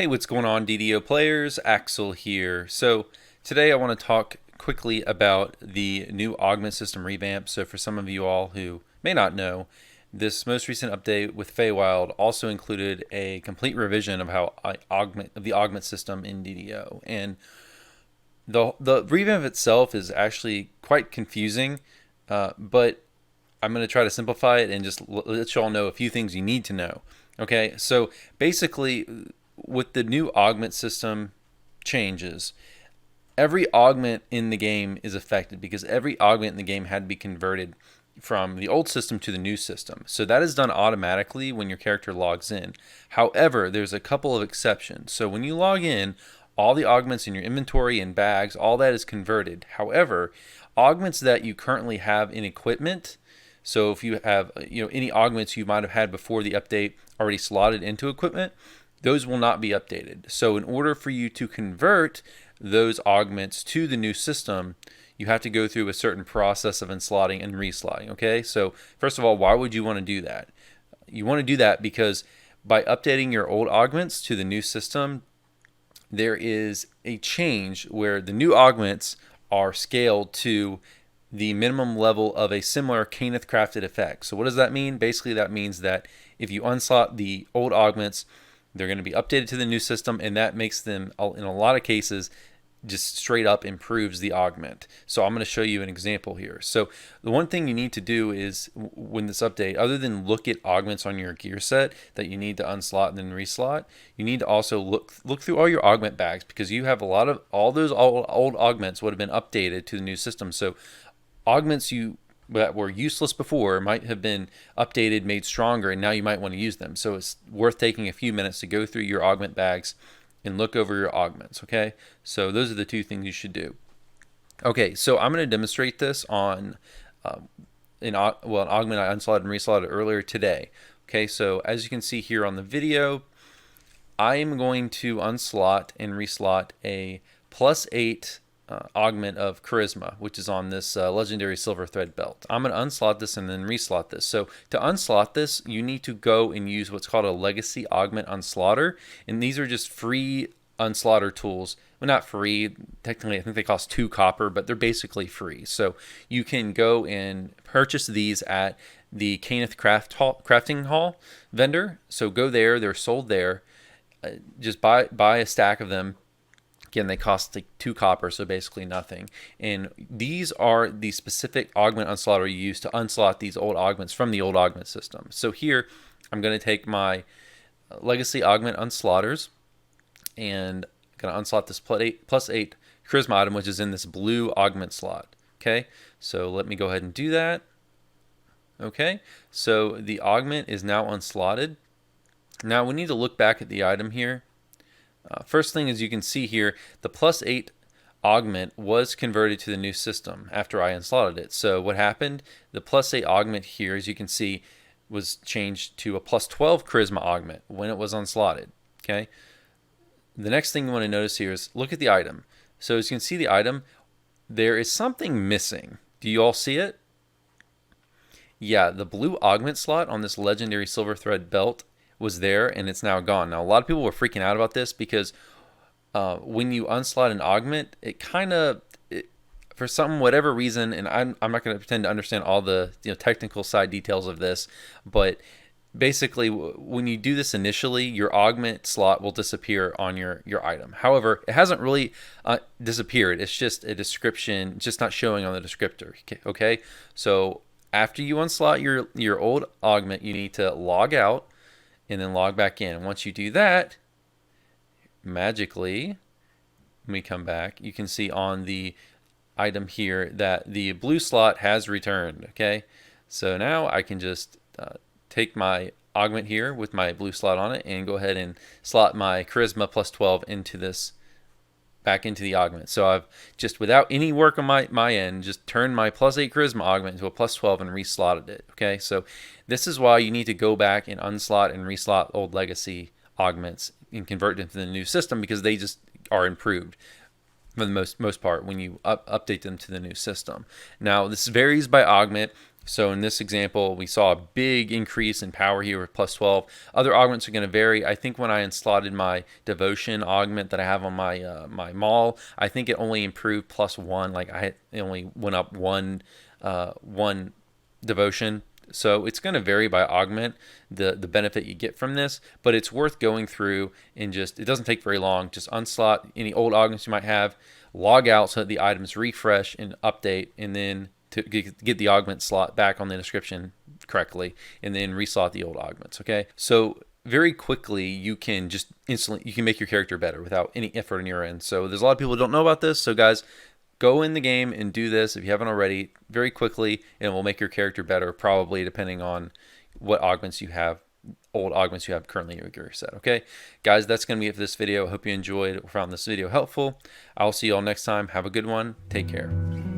Hey, what's going on, DDO players? Axel here. So today I want to talk quickly about the new Augment system revamp. So for some of you all who may not know, this most recent update with Feywild also included a complete revision of how the Augment system in DDO. And the revamp itself is actually quite confusing, but I'm going to try to simplify it and just let you all know a few things you need to know. Okay, so basically, with the new augment system changes, every augment in the game is affected because every augment in the game had to be converted from the old system to the new system. So that is done automatically when your character logs in. However, there's a couple of exceptions. So when you log in, all the augments in your inventory and bags, all that is converted. However, augments that you currently have in equipment, so if you have any augments you might have had before the update already slotted into equipment, those will not be updated. So in order for you to convert those augments to the new system, you have to go through a certain process of unslotting and reslotting. Okay, so first of all, why would you want to do that? You want to do that because by updating your old augments to the new system, there is a change where the new augments are scaled to the minimum level of a similar Caneth crafted effect. So what does that mean? Basically, that means that if you unslot the old augments, they're going to be updated to the new system, and that makes them, in a lot of cases, just straight up improves the augment. So I'm going to show you an example here. So the one thing you need to do is when this update, other than look at augments on your gear set that you need to unslot and then reslot, you need to also look through all your augment bags, because you have a lot of all those old augments would have been updated to the new system. So augments that were useless before might have been updated, made stronger, and now you might want to use them. So it's worth taking a few minutes to go through your augment bags and look over your augments. Okay, so those are the two things you should do. Okay, so I'm going to demonstrate this on an augment I unslotted and reslotted earlier today. Okay, so as you can see here on the video, I am going to unslot and reslot a +8 augment of charisma, which is on this legendary silver thread belt. I'm going to unslot this and then reslot this. So to unslot this, you need to go and use what's called a legacy augment unslotter, and these are just free unslotter tools. Well, not free, technically I think they cost 2 copper, but they're basically free. So you can go and purchase these at the Caneth crafting hall vendor. So go there, they're sold there. Just buy a stack of them. Again, they cost like 2 copper, so basically nothing. And these are the specific augment unslotter you use to unslot these old augments from the old augment system. So here, I'm going to take my legacy augment unslotters and I'm going to unslot this +8 charisma item, which is in this blue augment slot. Okay, so let me go ahead and do that. Okay, so the augment is now unslotted. Now we need to look back at the item here. First thing is, you can see here the +8 augment was converted to the new system after I unslotted it. So what happened? The +8 augment here, as you can see, was changed to a +12 charisma augment when it was unslotted. Okay. The next thing you want to notice here is look at the item. So as you can see the item, there is something missing. Do you all see it? Yeah, the blue augment slot on this legendary silver thread belt was there, and it's now gone. Now, a lot of people were freaking out about this because when you unslot an augment, it kind of, for whatever reason, and I'm not going to pretend to understand all the technical side details of this, but basically, when you do this initially, your augment slot will disappear on your item. However, it hasn't really disappeared. It's just a description, just not showing on the descriptor. Okay, so after you unslot your old augment, you need to log out and then log back in. And once you do that, magically, when we come back, you can see on the item here that the blue slot has returned. Okay, so now I can just take my augment here with my blue slot on it and go ahead and slot my charisma +12 into this, back into the augment. So I've just, without any work on my end, just turned my +8 charisma augment into a +12 and reslotted it. Okay, so this is why you need to go back and unslot and reslot old legacy augments and convert them to the new system, because they just are improved for the most part when you update them to the new system. Now, this varies by augment. So in this example, we saw a big increase in power here with plus 12. Other augments are going to vary. I think when I slotted my devotion augment that I have on my my maul, I think it only improved plus 1. Like it only went up one devotion. So it's going to vary by augment, the benefit you get from this, but it's worth going through and just, it doesn't take very long. Just unslot any old augments you might have, log out so that the items refresh and update, and then to get the augment slot back on the description correctly, and then reslot the old augments. Okay, so very quickly you can just instantly, you can make your character better without any effort on your end. So there's a lot of people who don't know about this. So guys, go in the game and do this if you haven't already, very quickly, and it will make your character better, probably depending on what augments you have, old augments you have currently in your gear set. Okay, guys, that's going to be it for this video. I hope you enjoyed or found this video helpful. I'll see you all next time. Have a good one. Take care.